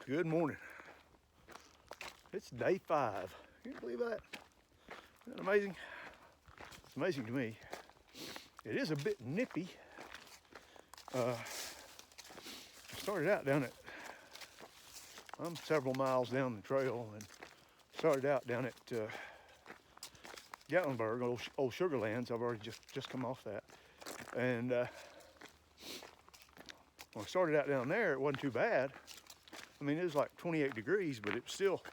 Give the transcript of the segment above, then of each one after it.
Good morning. It's day 5. Can you believe that? Isn't that amazing? It's amazing to me. It is a bit nippy. I started out down at, I'm several miles down the trail and started out down at Gatlinburg, old Sugar Lands. I've already just come off that. And when I started out down there, it wasn't too bad. I mean, it was like 28 degrees, but it was still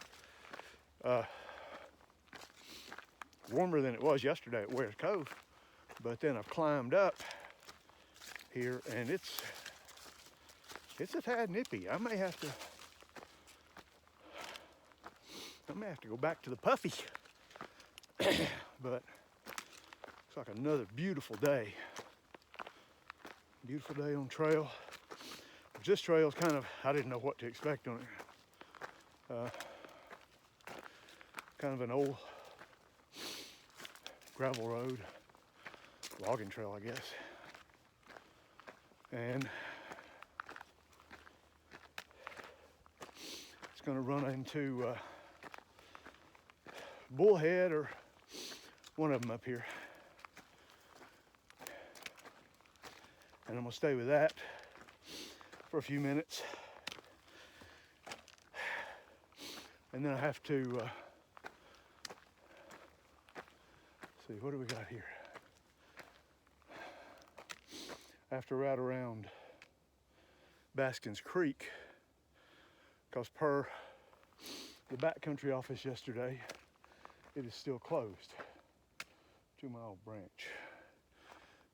warmer than it was yesterday at Ware's Cove. But then I've climbed up here, and it's a tad nippy. I may have to go back to the puffy. But it's like another beautiful day. Beautiful day on trail. This trail is kind of, I didn't know what to expect on it. Kind of an old gravel road, logging trail, I guess. And it's going to run into Bullhead or one of them up here. And I'm going to stay with that for a few minutes, and then I have to see, what do we got here? I have to ride around Baskins Creek because per the backcountry office yesterday, it is still closed. 2 Mile Branch.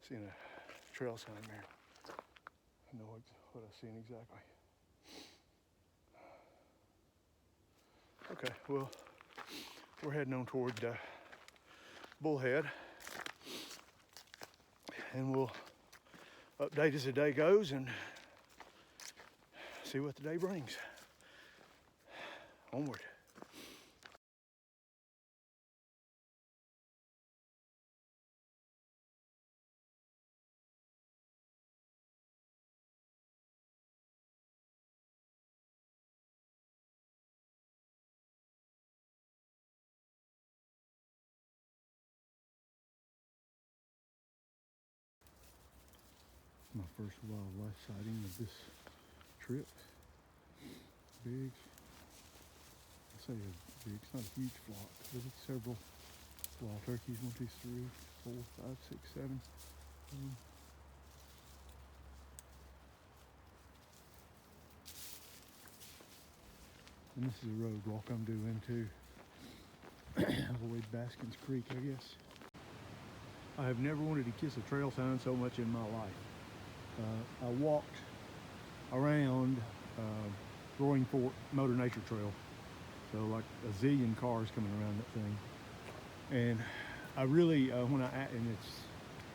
Seeing a trail sign there. I know what I've seen exactly. Okay, well, we're heading on toward Bullhead, and we'll update as the day goes and see what the day brings. Onward. My first wildlife sighting of this trip. Big, I say big, it's not a huge flock, but it's several wild turkeys. 1, 2, 3, 4, 5, 6, 7. And this is a road walk I'm doing to avoid Baskins Creek, I guess. I have never wanted to kiss a trail sign so much in my life. I walked around Roaring Fork Motor Nature Trail, so like a zillion cars coming around that thing, and I really and it's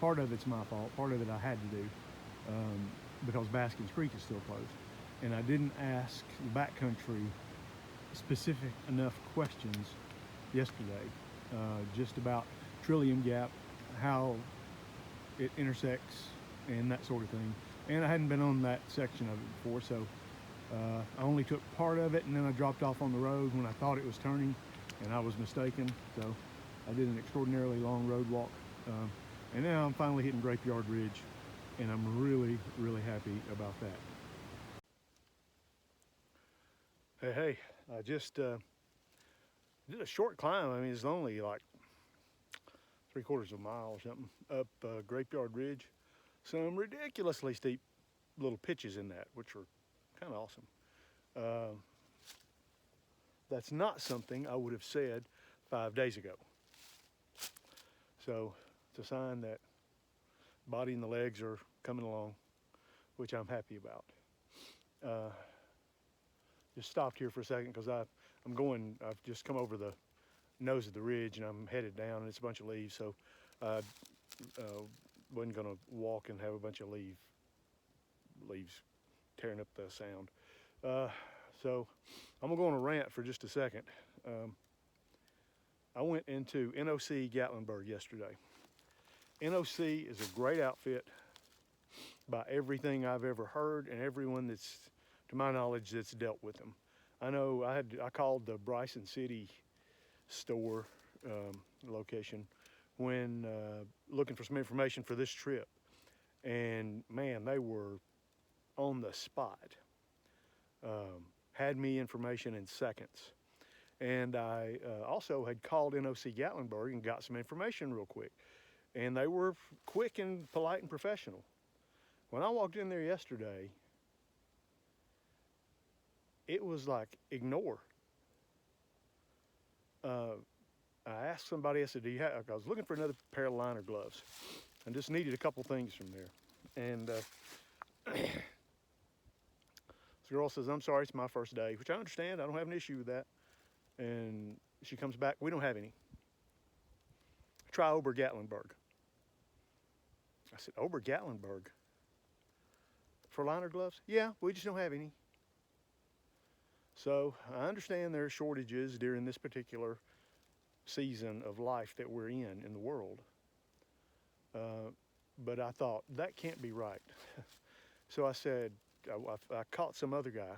part of it's my fault, part of it I had to do because Baskins Creek is still closed, and I didn't ask the backcountry specific enough questions yesterday, just about Trillium Gap, how it intersects and that sort of thing. And I hadn't been on that section of it before, so I only took part of it, and then I dropped off on the road when I thought it was turning, and I was mistaken. So I did an extraordinarily long road walk, and now I'm finally hitting Grapeyard Ridge, and I'm really, really happy about that. Hey, I just did a short climb. I mean, it's only like 3/4 of a mile or something up Grapeyard Ridge. Some ridiculously steep little pitches in that, which are kind of awesome. That's not something I would have said 5 days ago. So it's a sign that body and the legs are coming along, which I'm happy about. Just stopped here for a second because I've just come over the nose of the ridge and I'm headed down, and it's a bunch of leaves, so wasn't going to walk and have a bunch of leaves tearing up the sound. So I'm going to go on a rant for just a second. I went into NOC Gatlinburg yesterday. NOC is a great outfit by everything I've ever heard and everyone that's, to my knowledge, that's dealt with them. I know I called the Bryson City store location when looking for some information for this trip, and man, they were on the spot. Had me information in seconds. And I also had called NOC Gatlinburg and got some information real quick. And they were quick and polite and professional. When I walked in there yesterday, it was like, ignore. I asked somebody, I said, I was looking for another pair of liner gloves. I just needed a couple things from there. And this girl says, I'm sorry, it's my first day, which I understand. I don't have an issue with that. And she comes back, we don't have any. Try Ober-Gatlinburg. I said, Ober-Gatlinburg? For liner gloves? Yeah, we just don't have any. So I understand there are shortages during this particular season of life that we're in the world. But I thought, that can't be right. So I said, I caught some other guy.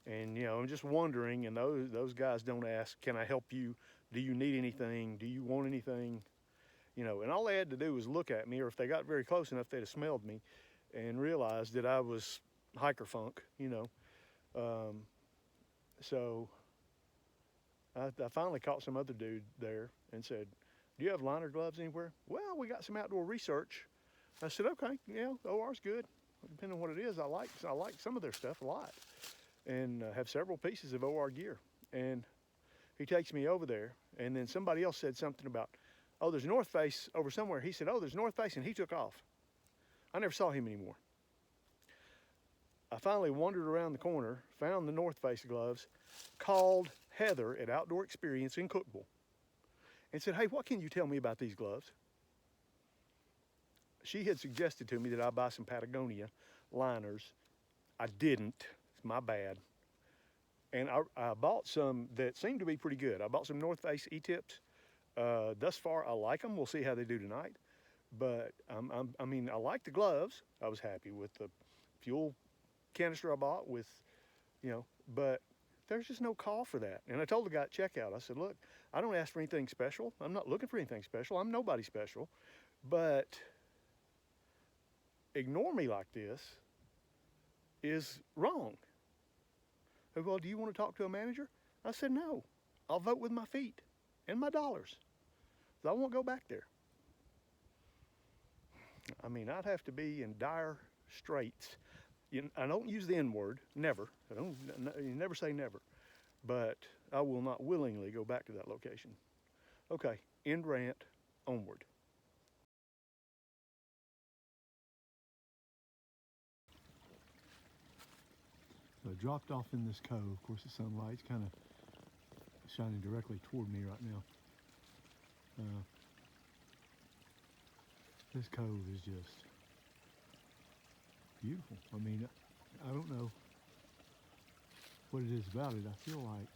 And, you know, I'm just wondering, and those guys don't ask, can I help you? Do you need anything? Do you want anything? You know, and all they had to do was look at me, or if they got very close enough, they'd have smelled me and realized that I was hiker funk, you know. So I finally caught some other dude there and said, do you have liner gloves anywhere? Well, we got some outdoor research. I said, okay, yeah, OR's good. Depending on what it is, I like some of their stuff a lot, and have several pieces of OR gear. And he takes me over there, and then somebody else said something about, oh, there's North Face over somewhere. He said, oh, there's North Face, and he took off. I never saw him anymore. I finally wandered around the corner, found the North Face gloves, called Heather at Outdoor Experience in Cookville, and said, hey, what can you tell me about these gloves? She had suggested to me that I buy some Patagonia liners. I didn't, it's my bad. And I bought some that seemed to be pretty good. I bought some North Face E-tips. Thus far, I like them. We'll see how they do tonight. But I mean, I like the gloves. I was happy with the fuel canister I bought with, you know, but there's just no call for that. And I told the guy at checkout, I said, look, I don't ask for anything special. I'm not looking for anything special. I'm nobody special. But ignore me like this is wrong. They go, well, do you want to talk to a manager? I said, no, I'll vote with my feet and my dollars. I won't go back there. I mean, I'd have to be in dire straits. I don't use the N word, never. You never say never. But I will not willingly go back to that location. Okay, end rant, onward. So I dropped off in this cove. Of course, the sunlight's kind of shining directly toward me right now. This cove is just beautiful. I mean, I don't know what it is about it. I feel like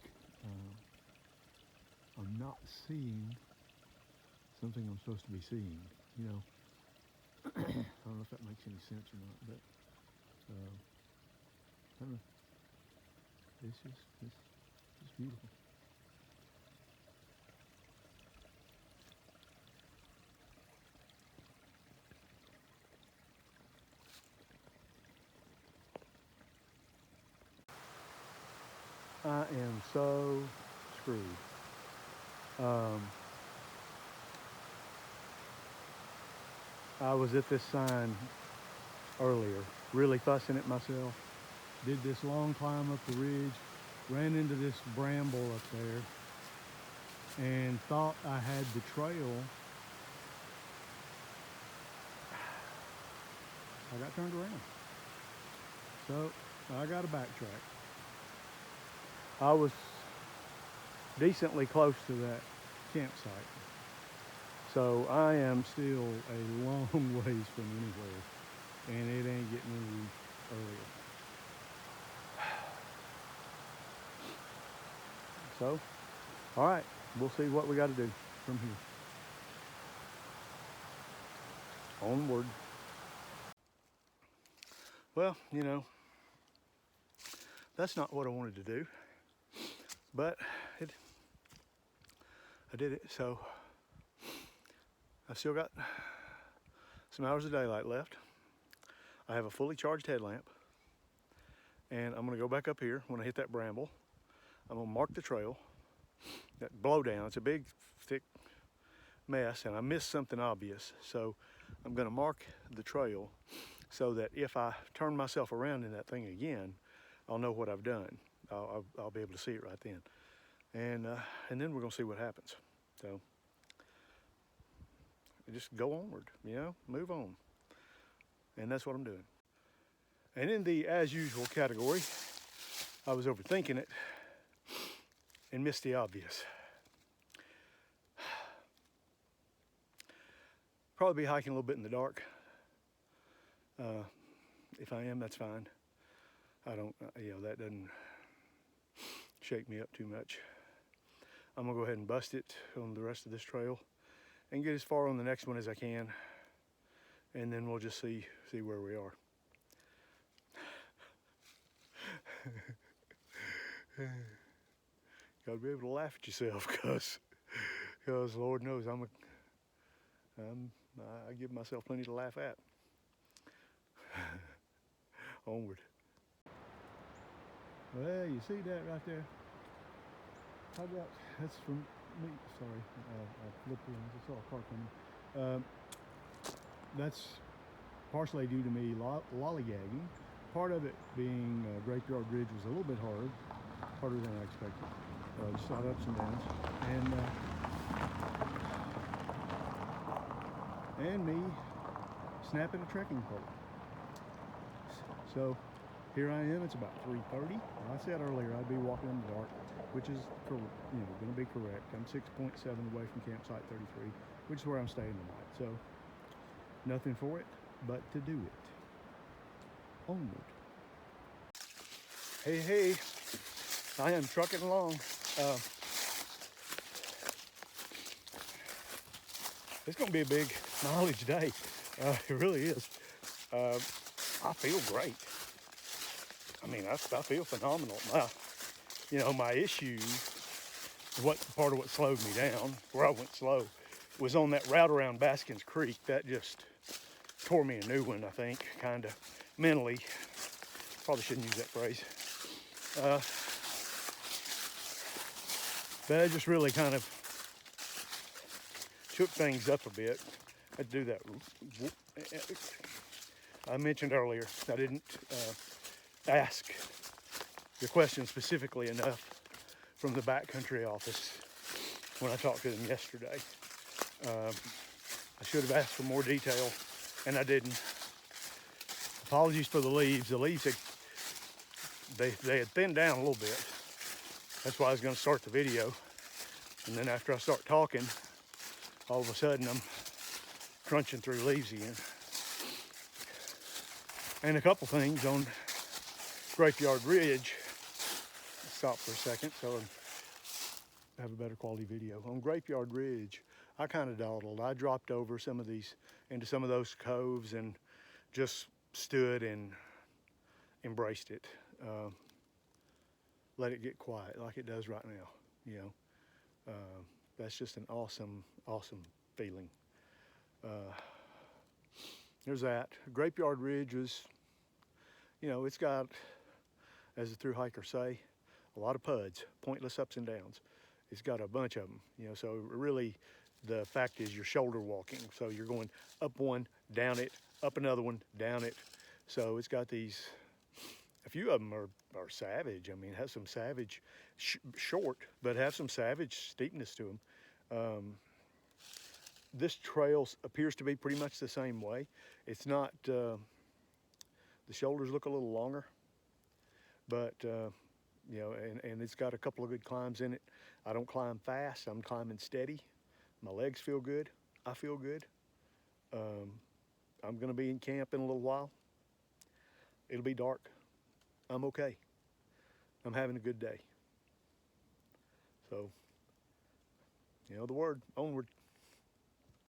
I'm not seeing something I'm supposed to be seeing, you know. I don't know if that makes any sense or not, but I don't know. It's just beautiful. I am so screwed. I was at this sign earlier, really fussing at myself. Did this long climb up the ridge, ran into this bramble up there, and thought I had the trail. I got turned around. So I got to backtrack. I was decently close to that campsite. So I am still a long ways from anywhere, and it ain't getting any earlier. So, all right, we'll see what we got to do from here. Onward. Well, you know, that's not what I wanted to do. but I did it. So I've still got some hours of daylight left. I have a fully charged headlamp, and I'm gonna go back up here when I hit that bramble. I'm gonna mark the trail, that blowdown. It's a big, thick mess, and I missed something obvious. So I'm gonna mark the trail so that if I turn myself around in that thing again, I'll know what I've done. I'll be able to see it right then. And then we're gonna see what happens. So just go onward, you know, move on. And that's what I'm doing. And in the as usual category, I was overthinking it and missed the obvious. Probably be hiking a little bit in the dark. If I am, that's fine. I don't, you know, that doesn't shake me up too much. I'm gonna go ahead and bust it on the rest of this trail and get as far on the next one as I can. And then we'll just see where we are. Gotta be able to laugh at yourself, cause Lord knows I give myself plenty to laugh at. Onward. Well, you see that right there? That's from me. Sorry, I flipped around. I saw a car coming. That's partially due to me lollygagging. Part of it being Graveyard Ridge was a little bit harder than I expected. Just a lot of ups and downs, and me snapping a trekking pole. So here I am. It's about 3:30. I said earlier I'd be walking in the dark, which is going to be correct. I'm 6.7 away from campsite 33, which is where I'm staying tonight. So nothing for it but to do it. Onward. Hey, I am trucking along. It's going to be a big mileage day. It really is. I feel great. I mean, I feel phenomenal. My issue, part of what slowed me down, where I went slow, was on that route around Baskins Creek. That just tore me a new one, I think, kind of mentally. Probably shouldn't use that phrase. But it just really kind of shook things up a bit. I had to do that. I mentioned earlier, I didn't ask the question specifically enough from the backcountry office when I talked to them yesterday. I should have asked for more detail, and I didn't. Apologies for the leaves. The leaves they had thinned down a little bit. That's why I was going to start the video. And then after I start talking, all of a sudden I'm crunching through leaves again. And a couple things on Graveyard Ridge. Stop for a second so I have a better quality video. On Graveyard Ridge, I kind of dawdled. I dropped over into some of those coves and just stood and embraced it. Let it get quiet like it does right now. That's just an awesome feeling. There's that. Graveyard Ridge was, it's got, as the thru hikers say, a lot of PUDs, pointless ups and downs. It's got a bunch of them, so really the fact is you're shoulder walking. So you're going up one, down it, up another one, down it. So it's got these, a few of them are savage. I mean, have some savage, short, but have some savage steepness to them. This trail appears to be pretty much the same way. It's not, the shoulders look a little longer, but and it's got a couple of good climbs in it. I don't climb fast, I'm climbing steady. My legs feel good, I feel good. I'm gonna be in camp in a little while. It'll be dark, I'm okay. I'm having a good day. So, the word, onward.